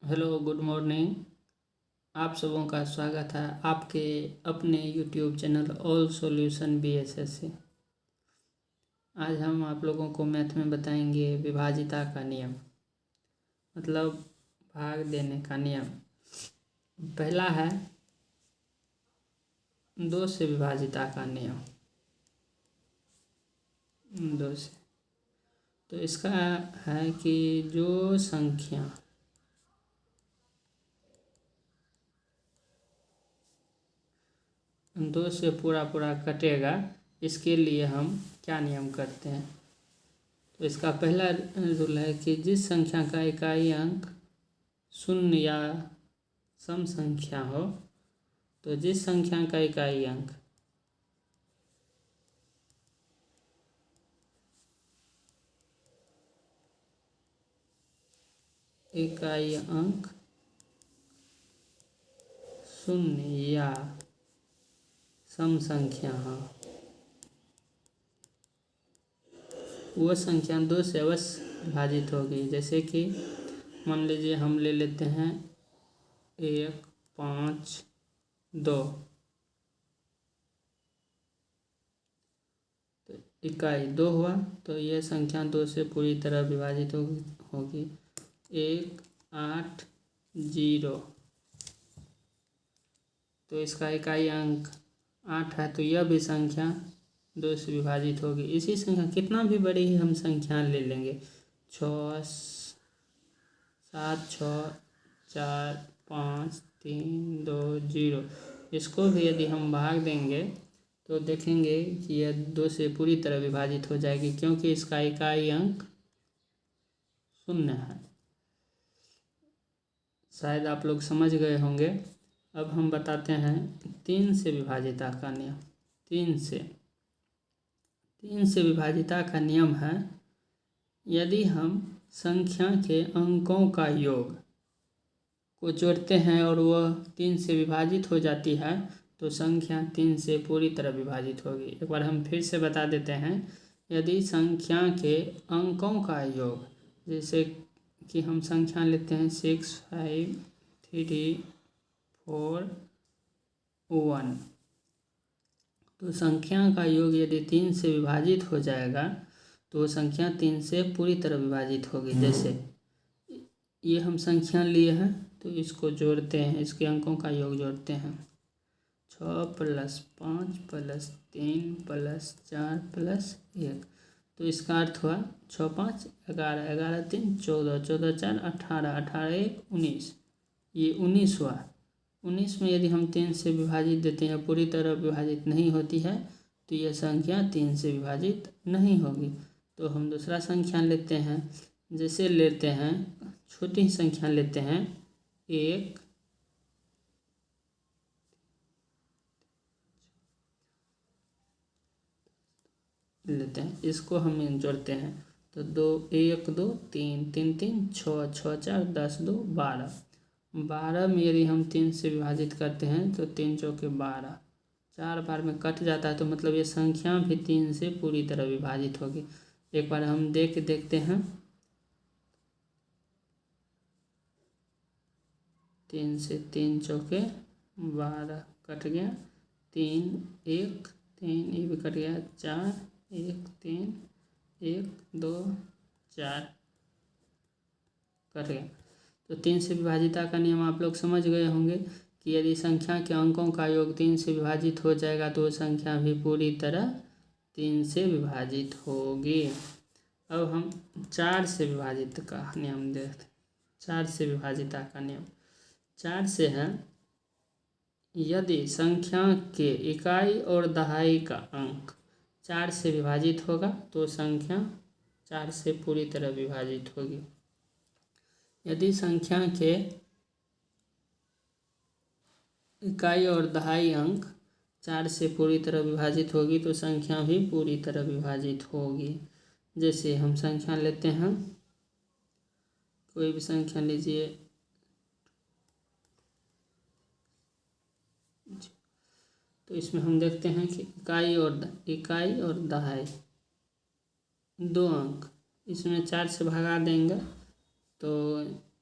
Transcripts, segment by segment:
Hello, good morning. आप सबों का स्वागत है आपके अपने YouTube channel all solution BSS से। आज हम आप लोगों को मैथ में बताएंगे विभाजिता का नियम, मतलब भाग देने का नियम। पहला है 2 से विभाजिता का नियम। 2 से तो इसका है कि जो संख्या 2 से पूरा कटेगा, इसके लिए हम क्या नियम करते हैं। तो इसका पहला रूल है कि जिस संख्या का इकाई अंक शून्य या सम संख्या हो, तो जिस संख्या का इकाई अंक शून्य या सम संख्या हो, वो संख्या 2 से अवश्य विभाजित होगी। जैसे कि मान लीजिए हम ले लेते हैं 1, 5, 2। तो इकाई 2 हुआ, तो यह संख्या 2 से पूरी तरह विभाजित होगी। 1, 8, 0। तो इसका इकाई अंक 8 है, तो यह भी संख्या 2 से विभाजित होगी। इसी संख्या कितना भी बड़ी ही हम संख्या ले लेंगे, 6, 7, 6, 4, 5, 3, 2, 0। इसको भी यदि हम भाग देंगे तो देखेंगे कि यह 2 से पूरी तरह विभाजित हो जाएगी, क्योंकि इसका इकाई अंक 0 है। शायद आप लोग समझ गए होंगे। अब हम बताते हैं 3 से विभाजिता का नियम। 3 से विभाजिता का नियम है, यदि हम संख्या के अंकों का योग को जोड़ते हैं और वह 3 से विभाजित हो जाती है, तो संख्या 3 से पूरी तरह विभाजित होगी। एक बार हम फिर से बता देते हैं, यदि संख्या के अंकों का योग, जैसे कि हम संख्या लेते हैं 6, 5, 3, 4, 1। तो संख्या का योग यदि 3 से विभाजित हो जाएगा तो संख्या 3 से पूरी तरह विभाजित होगी। जैसे ये हम संख्या लिए हैं, तो इसको जोड़ते हैं, इसके अंकों का योग जोड़ते हैं। 6 + 5 + 3 + 4 + 1। तो इसका अर्थ हुआ 6, 5, 11, 11, 3, 14, 14, 4, 18, 18, 1, 19। ये 19 हुआ। 19 में यदि हम 3 से विभाजित देते हैं, पूरी तरह विभाजित नहीं होती है, तो यह संख्या 3 से विभाजित नहीं होगी। तो हम दूसरा संख्या लेते हैं, जैसे लेते हैं छोटी संख्या लेते हैं 1, लेते हैं, इसको हम जोड़ते हैं। तो 2, 1, 2, 3, 3, 3, 6, 6, 4, 10, 2, 12। 12 में यदि हम 3 से विभाजित करते हैं तो 3 चौके 12, 4 बार में कट जाता है, तो मतलब ये संख्या भी 3 से पूरी तरह विभाजित होगी। एक बार हम देखते हैं। 3 से 3 चौके 12 कट गया, 3, 1, 3 ये भी कट गया, 4, 1, 3, 1, 2, 4 कट गया। तो 3 से विभाजिता का नियम आप लोग समझ गए होंगे कि यदि संख्या के अंकों का योग 3 से विभाजित हो जाएगा तो संख्या भी पूरी तरह 3 से विभाजित होगी। अब हम 4 से विभाजित का नियम देखते हैं। 4 से विभाजिता का नियम 4 से है, यदि संख्या के इकाई और दहाई का अंक 4 से विभाजित होगा तो संख्या 4 से पूरी तरह विभाजित होगी। यदि संख्या के इकाई और दहाई अंक 4 से पूरी तरह विभाजित होगी तो संख्या भी पूरी तरह विभाजित होगी। जैसे हम संख्या लेते हैं, कोई भी संख्या लीजिए, तो इसमें हम देखते हैं कि इकाई और दहाई 2 अंक, इसमें 4 से भगा देंगे तो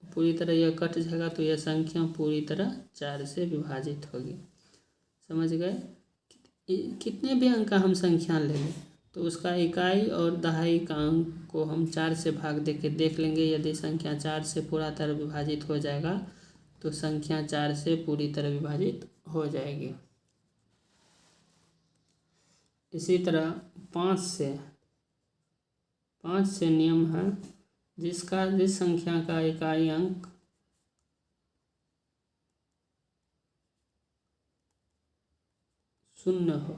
पूरी तरह यह कट जाएगा तो यह संख्या पूरी तरह 4 से विभाजित होगी। समझ गए? कितने भी अंक का हम संख्या ले लें तो उसका इकाई और दहाई का अंक को हम 4 से भाग दे के देख लेंगे। यदि संख्या 4 से पूरा तरह विभाजित हो जाएगा तो संख्या 4 से पूरी तरह विभाजित हो जाएगी। इसी तरह 5 से नियम है जिस संख्या का इकाई अंक शून्य हो,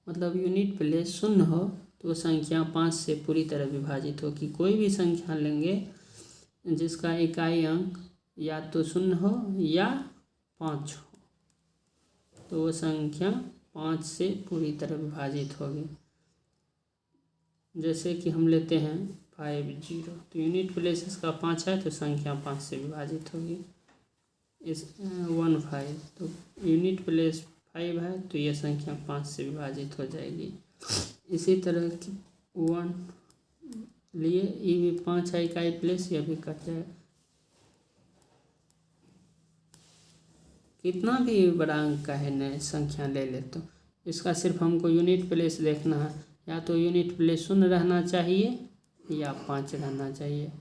मतलब यूनिट प्लेस शून्य हो, तो संख्या 5 से पूरी तरह विभाजित हो। कि कोई भी संख्या लेंगे जिसका इकाई अंक या तो शून्य हो या 5 हो तो वो संख्या 5 से पूरी तरह विभाजित होगी। जैसे कि हम लेते हैं 50, तो यूनिट प्लेस इसका 5 है तो संख्या 5 से विभाजित होगी। इस 15 तो यूनिट प्लेस 5 है तो यह संख्या 5 से विभाजित हो जाएगी। इसी तरह की 1 लिए ये भी 5 है इकाई प्लेस, यह भी कट जाए। कितना भी बड़ा अंक का है नए संख्या ले ले तो इसका सिर्फ हमको यूनिट प्लेस देखना है, या तो यूनिट प्लेस शून्य रहना चाहिए या 5 रहना चाहिए।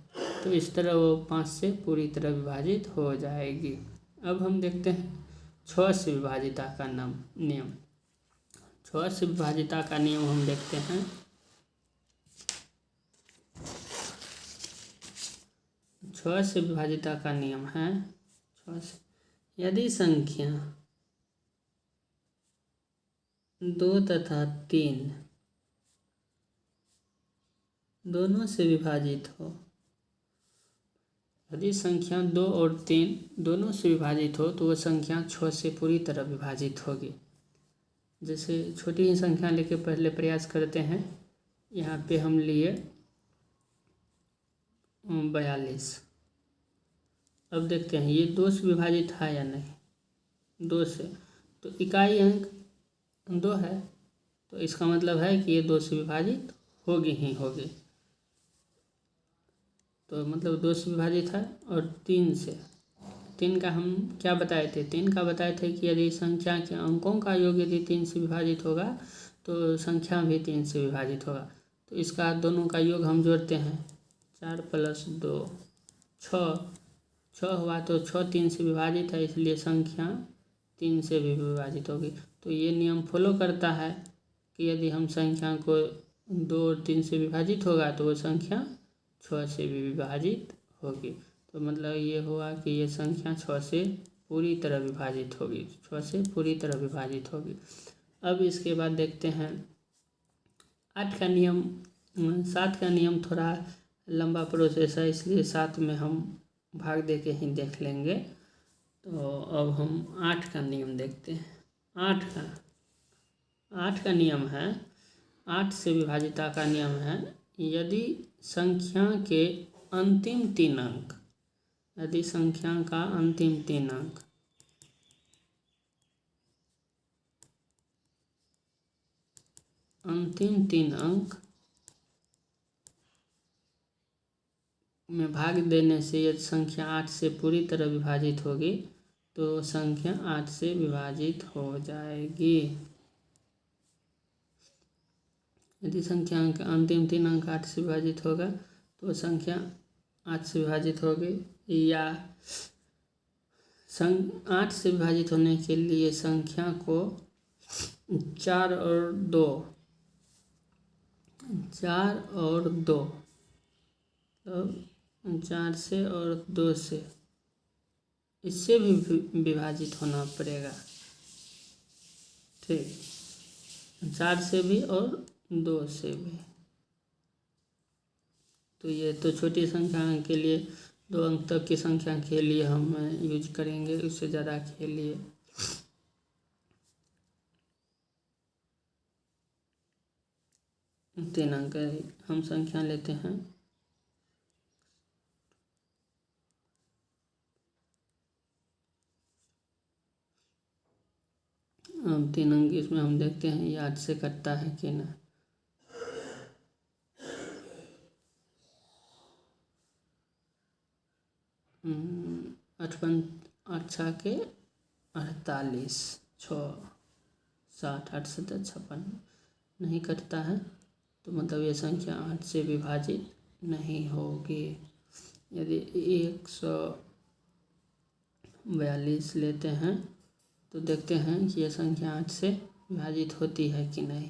तो इस तरह वो 5 से पूरी तरह विभाजित हो जाएगी। अब हम देखते हैं 6 से विभाजिता का नियम। 6 से विभाजिता का नियम हम देखते हैं। 6 से विभाजिता का नियम है 6 से यदि संख्या 2 तथा 3 दोनों से विभाजित हो, यदि संख्या 2 और 3 दोनों से विभाजित हो तो वह संख्या 6 से पूरी तरह विभाजित होगी। जैसे छोटी ही संख्या लेके पहले प्रयास करते हैं। यहाँ पे हम लिए 42। अब देखते हैं ये 2 से विभाजित है या नहीं। 2 से, तो इकाई अंक 2 है तो इसका मतलब है कि ये 2 से विभाजित होगी ही होगी। तो मतलब 2 से विभाजित है। और 3 से, 3 का हम क्या बताए थे? 3 का बताए थे कि यदि संख्या के अंकों का योग यदि 3 से विभाजित होगा तो संख्या भी 3 से विभाजित होगा। तो इसका दोनों का योग हम जोड़ते हैं, 4 + 2 6 हुआ। तो 6 3 से विभाजित है इसलिए संख्या 3 से भी विभाजित होगी। तो ये नियम फॉलो करता है कि यदि हम संख्या को 2 और 3 से विभाजित होगा तो वो संख्या 6 से भी विभाजित होगी। तो मतलब ये हुआ कि ये संख्या 6 से पूरी तरह विभाजित होगी, 6 से पूरी तरह विभाजित होगी। अब इसके बाद देखते हैं 8 का नियम। 7 का नियम थोड़ा लंबा प्रोसेस है इसलिए 7 में हम भाग दे के ही देख लेंगे। तो अब हम 8 का नियम देखते हैं। 8 का नियम है, 8 से विभाजिता का नियम है यदि संख्या के अंतिम 3 अंक, यदि संख्या का अंतिम 3 अंक में भाग देने से यदि संख्या 8 से पूरी तरह विभाजित होगी तो संख्या 8 से विभाजित हो जाएगी। यदि संख्या का अंतिम 3 अंक 8 से विभाजित होगा तो संख्या 8 से विभाजित होगी। या 8 से विभाजित होने के लिए संख्या को 4 और 2 तो 4 से और 2 से इससे भी विभाजित होना पड़ेगा। ठीक, 4 से भी और 2 से भी। तो ये तो छोटी संख्या के लिए 2 अंक तक की संख्या के लिए हम यूज करेंगे, उससे ज़्यादा के लिए 3 अंक हम संख्या लेते हैं। अब 3 अंक इसमें हम देखते हैं ये 8 से कटता है कि ना। 58 8 छः के 48 6 60 8 7 56 नहीं कटता है, तो मतलब ये संख्या 8 से विभाजित नहीं होगी। यदि 142 लेते हैं तो देखते हैं कि यह संख्या 8 से विभाजित होती है कि नहीं।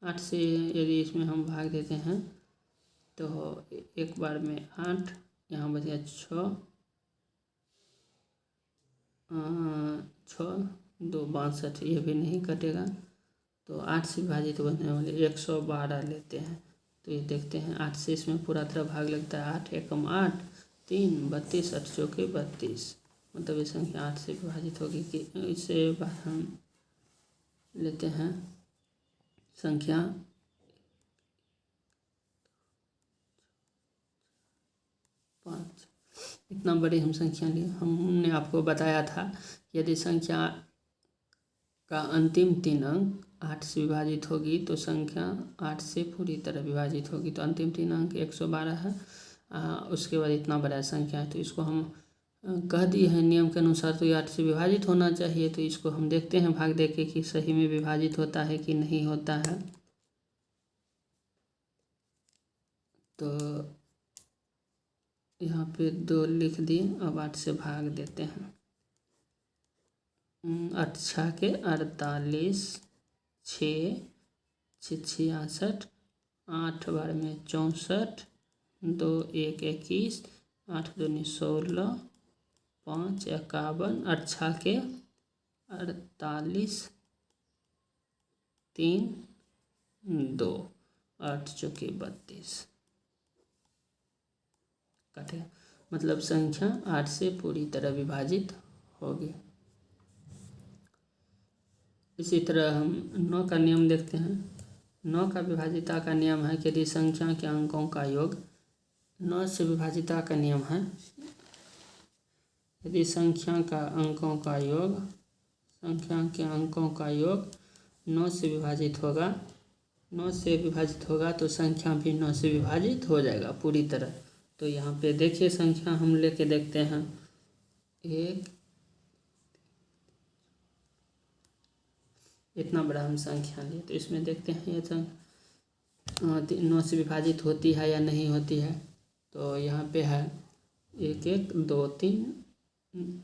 8 से यदि इसमें हम भाग देते हैं तो एक बार में 8, यहाँ बच गया 6 2 62, ये भी नहीं कटेगा। तो 8 से विभाजित बनने वाले 112 लेते हैं, तो ये देखते हैं 8 से इसमें पूरा तरह भाग लगता है। 8 एकम 8 3 32 8 चौके 32, मतलब ये संख्या 8 से विभाजित होगी। कि इससे बाद हम लेते हैं संख्या 5। इतना बड़ी हम संख्या लिए। हमने आपको बताया था यदि संख्या का अंतिम 3 अंक 8 से विभाजित होगी तो संख्या 8 से पूरी तरह विभाजित होगी। तो अंतिम 3 अंक 112 है, उसके बाद इतना बड़ा संख्या है, तो इसको हम कह दिए हैं नियम के अनुसार तो ये 8 से विभाजित होना चाहिए। तो इसको हम देखते हैं भाग दे के कि सही में विभाजित होता है कि नहीं होता है। तो यहाँ पे 2 लिख दिए, अब 8 से भाग देते हैं। 8 छः के 48 6 66 8 बार में 64 2 1 21 8 2 16 5 51 8 छः के 48 3 2 8 चौके 32 काटेगा, मतलब संख्या 8 से पूरी तरह विभाजित होगी। इसी तरह हम 9 का नियम देखते हैं। 9 का विभाजिता का नियम है कि यदि संख्या के अंकों का योग 9 से विभाजिता का नियम है, यदि संख्या के अंकों का योग 9 से विभाजित होगा, 9 से विभाजित होगा तो संख्या भी 9 से विभाजित हो जाएगा पूरी तरह। तो यहाँ पे देखिए संख्या हम लेके देखते हैं। 1 इतना बड़ा हम संख्या लिए, तो इसमें देखते हैं ये संख्या 9 से विभाजित होती है या नहीं होती है। तो यहाँ पे है 1 1 2 3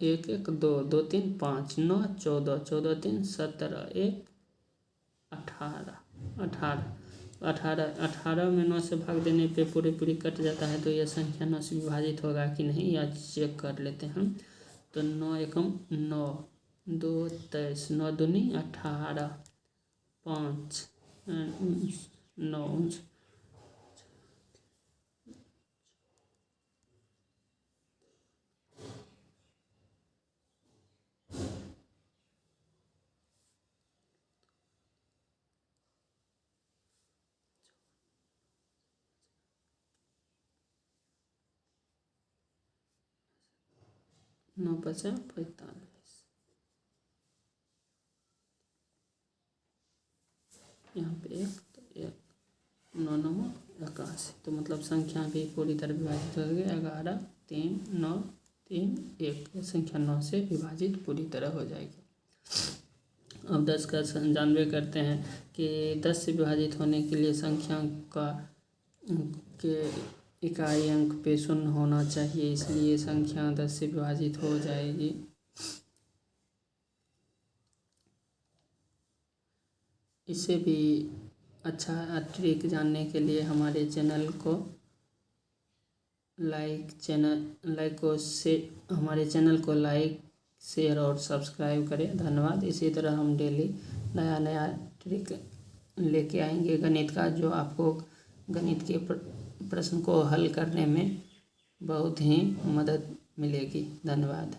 1 1 2 2 3 5 9 14 14 3 17 1 18 18 में 9 से भाग देने पे पूरी कट जाता है। तो यह संख्या 9 से विभाजित होगा कि नहीं या चेक कर लेते हैं। तो 9 एकम 9 2 23 9 दूनी 18 5 9 9 5 45, यहाँ पे 1 तो 1 9 9 81, तो मतलब संख्या भी पूरी तरह विभाजित हो गई। 11 3 9 3 1, संख्या 9 से विभाजित पूरी तरह हो जाएगी। अब 10 का जानबे करते हैं कि 10 से विभाजित होने के लिए संख्या का के इकाई अंक पे शून्य होना चाहिए, इसलिए संख्या 10 से विभाजित हो जाएगी। इससे भी अच्छा ट्रिक जानने के लिए हमारे चैनल को हमारे चैनल को लाइक शेयर और सब्सक्राइब करें। धन्यवाद। इसी तरह हम डेली नया ट्रिक लेके आएंगे गणित का, जो आपको गणित के प्रश्न को हल करने में बहुत ही मदद मिलेगी। धन्यवाद।